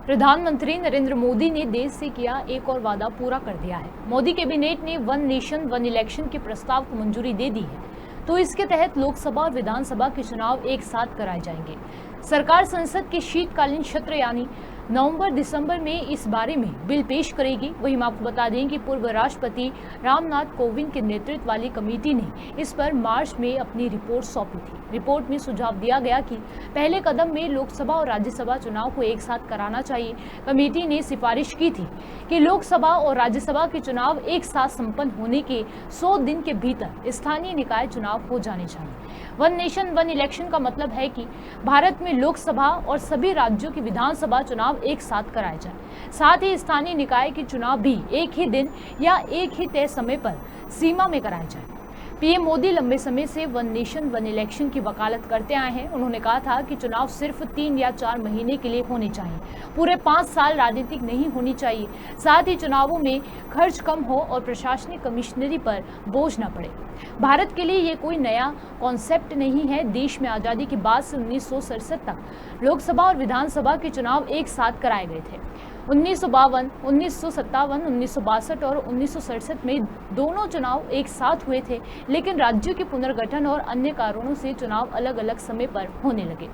प्रधानमंत्री नरेंद्र मोदी ने देश से किया एक और वादा पूरा कर दिया है। मोदी कैबिनेट ने वन नेशन वन इलेक्शन के प्रस्ताव को मंजूरी दे दी है, तो इसके तहत लोकसभा और विधानसभा के चुनाव एक साथ कराए जाएंगे। सरकार संसद के शीतकालीन सत्र यानी नवंबर-दिसंबर में इस बारे में बिल पेश करेगी। वहीं हम आपको बता दें कि पूर्व राष्ट्रपति रामनाथ कोविंद के नेतृत्व वाली कमेटी ने इस पर मार्च में अपनी रिपोर्ट सौंपी थी। रिपोर्ट में सुझाव दिया गया कि पहले कदम में लोकसभा और राज्यसभा चुनाव को एक साथ कराना चाहिए। कमेटी ने सिफारिश की थी कि लोकसभा और राज्यसभा के चुनाव एक साथ संपन्न होने के 100 दिन के भीतर स्थानीय निकाय चुनाव हो जाने चाहिए। वन नेशन वन इलेक्शन का मतलब है कि भारत में लोकसभा और सभी राज्यों की विधानसभा चुनाव एक साथ कराए जाए। साथ ही स्थानीय निकाय के चुनाव भी एक ही दिन या एक ही तय समय पर सीमा में कराए जाए। पीएम मोदी लंबे समय से वन नेशन वन इलेक्शन की वकालत करते आए हैं। उन्होंने कहा था कि चुनाव सिर्फ 3 या 4 महीने के लिए होने चाहिए, पूरे 5 साल राजनीतिक नहीं होनी चाहिए। साथ ही चुनावों में खर्च कम हो और प्रशासनिक कमिश्नरी पर बोझ न पड़े। भारत के लिए ये कोई नया कॉन्सेप्ट नहीं है। देश में आज़ादी के बाद से 1967 तक लोकसभा और विधानसभा के चुनाव एक साथ कराए गए थे। 1952, 1957, 1962 और 1967 में दोनों चुनाव एक साथ हुए थे, लेकिन राज्यों के पुनर्गठन और अन्य कारणों से चुनाव अलग अलग समय पर होने लगे।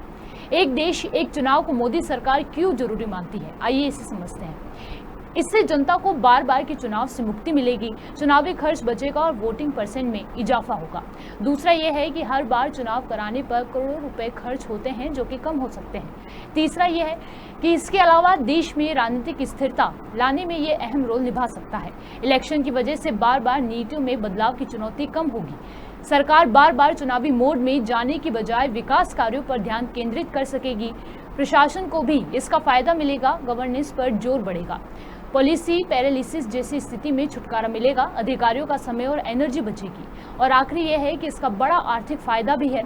एक देश एक चुनाव को मोदी सरकार क्यों जरूरी मानती है, आइए इसे समझते हैं। इससे जनता को बार बार के चुनाव से मुक्ति मिलेगी, चुनावी खर्च बचेगा और वोटिंग परसेंट में इजाफा होगा। दूसरा यह है कि हर बार चुनाव कराने पर करोड़ों रुपए खर्च होते हैं, जो कि कम हो सकते हैं। तीसरा यह है कि इसके अलावा देश में राजनीतिक स्थिरता लाने में ये अहम रोल निभा सकता है। इलेक्शन की वजह से बार बार नीतियों में बदलाव की चुनौती कम होगी। सरकार बार बार चुनावी मोड में जाने की बजाय विकास कार्यों पर ध्यान केंद्रित कर सकेगी। प्रशासन को भी इसका फायदा मिलेगा, गवर्नेंस पर जोर बढ़ेगा, पॉलिसी पैरालिसिस जैसी स्थिति में छुटकारा मिलेगा, अधिकारियों का समय और एनर्जी बचेगी। और आखिरी यह है कि इसका बड़ा आर्थिक फायदा भी है।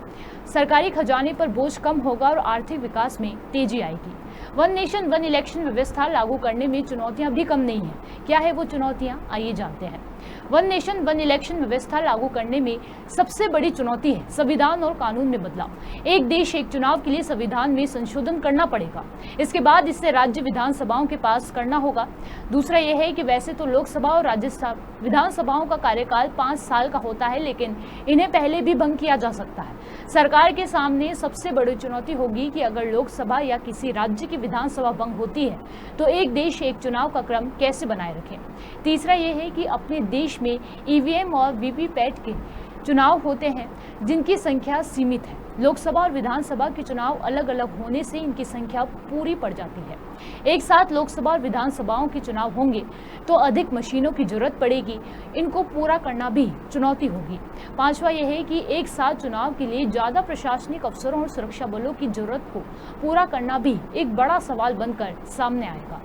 सरकारी खजाने पर बोझ कम होगा और आर्थिक विकास में तेजी आएगी। वन नेशन वन इलेक्शन व्यवस्था लागू करने में चुनौतियां भी कम नहीं है। क्या है वो चुनौतियां, आइए जानते हैं। वन नेशन वन इलेक्शन व्यवस्था लागू करने में सबसे बड़ी चुनौती है संविधान और कानून में बदलाव। एक देश एक चुनाव के लिए संविधान में संशोधन करना पड़ेगा। इसके बाद इसे राज्य विधानसभाओं के पास करना होगा। दूसरा यह है कि वैसे तो लोकसभा और राज्यसभा विधानसभाओं का कार्यकाल 5 साल का होता है, लेकिन इन्हें पहले भी भंग किया जा सकता है। सरकार के सामने सबसे बड़ी चुनौती होगी कि अगर लोकसभा या किसी राज्य की विधानसभा भंग होती है तो एक देश एक चुनाव का क्रम कैसे बनाए रखें। तीसरा यह है कि अपने देश में ईवीएम और वीवीपैट के चुनाव होते हैं, जिनकी संख्या सीमित है। लोकसभा और विधानसभा के चुनाव अलग अलग होने से इनकी संख्या पूरी पड़ जाती है। एक साथ लोकसभा और विधानसभाओं के चुनाव होंगे तो अधिक मशीनों की जरूरत पड़ेगी, इनको पूरा करना भी चुनौती होगी। पांचवा यह है कि एक साथ चुनाव के लिए ज्यादा प्रशासनिक अफसरों और सुरक्षा बलों की जरूरत को पूरा करना भी एक बड़ा सवाल बनकर सामने आएगा।